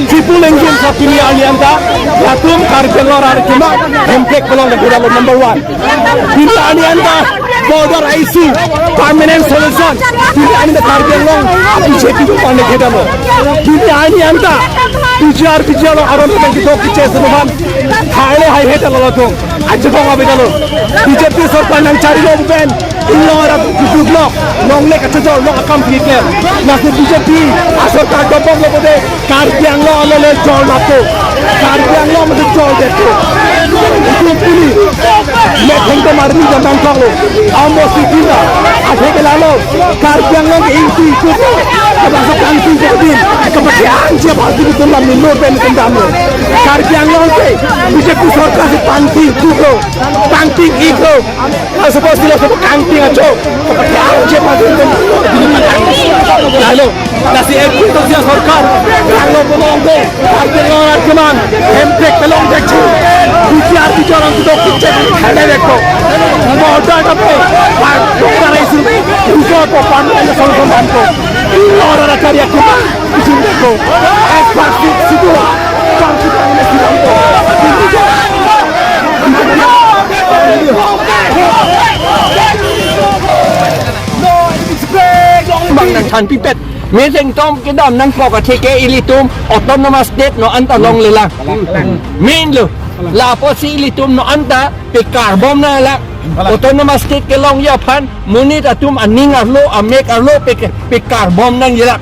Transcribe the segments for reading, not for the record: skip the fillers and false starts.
Triple engine sa pili alianta, atum karpelor arkima, impact belong the Gudalo number 1. Pili alianta, border IC, permanent solution. Pili alianta karpelor, BJP to find the Gudalo. Pili alianta, PGR around the Bank of Kachesong, highly high head a lot of Ajabong Abidalo. BJP Sorpan and Charilo Ben, in law of the block, long leg at the door, long accompany them. Nothing BJP, Asoka Dobong over there. Karpiang law on the John Mato, Karpiang law on the John Deto. Let him come out of the Bangkok, almost Ikina, I take a lalo, Karpiang law in Kuku, about a country to be, I come back here, about to the Lamino Benjamin. Karpiang law, we just put our classic panting, Kuko, panting ego. I suppose you have a panting a joke, but Lalo, that's the airport of the Horkar. Hello, belong there. Hello, Arkaman. Hempek belong there too. PCR picture on the doctor. Hello, more data pay. Doctor is in for fun and the phone from Banco. Or a career command. It's in the go. As fast as you go. Bang nang chan pipet. Meeting tom kidam nang ko ka tike ilitum autonomous state no anta long lela. Main lo la po si ilitum no anta pe carbon na la autonomous state ke long ya phan munit atum aning arlo amek arlo pe carbon nang yela.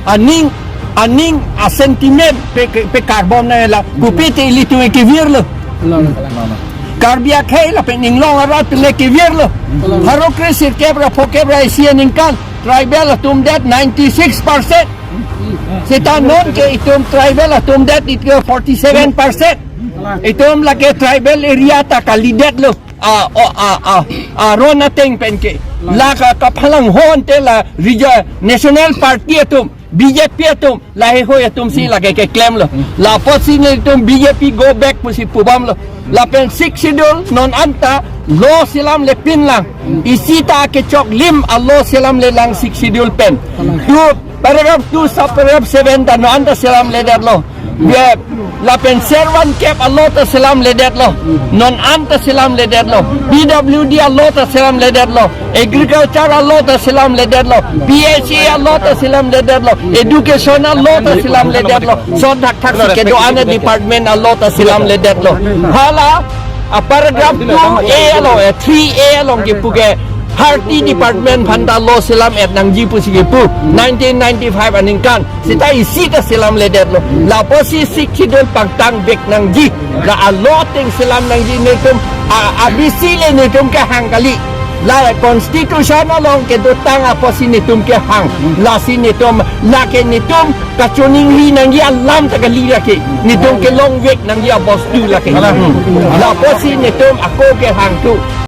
Aning a sentiment pe carbon na la kupite ilitum ke virlo. Carbia khay la pe ning long arat le ke virlo. Haro kresir kebra pokebra isian ingkan tribal atum that 96%. Sita non ke itum tribal atum that it 47%. Itum lagi tribal area ta kalidet lo. Rona teng penke. La ka phalang hon te la national party atum. BJP atum lahi ho atum si lagi ke claim lo. La posi ne itum BJP go back pusi pubam lo. La pen 6 schedule non anta lo silam le pin lang isita ke chok lim allo silam le lang 6 schedule pen tu paragraph 2 sub paragraph 7 ta no anta silam le der lo Dia lapen servan kep Allah ta salam ledet lo, non anta salam ledet lo, BWD Allah ta salam ledet lo, agriculture Allah ta salam ledet lo, PhD Allah ta salam ledet lo, education Allah ta salam ledet lo, so tak ke doana department Allah ta salam ledet lo. Hala paragraph 2A lo 3A lo ke puge Harti Department Phanda Law Silam at Nangji Pusigipu 1995 aningkan sita isi ta silam ledet lo la posi sikidol pangtang bek Nangji la aloting silam Nangji nitum abisi le nitum ke hangkali la constitutional long ke dotang aposi nitum ke hang la sinitum la ke nitum kacuning li Nangji alam tagali la ke nitum ke long wek Nangji abos tu la ke la posi nitum ako ke hang tu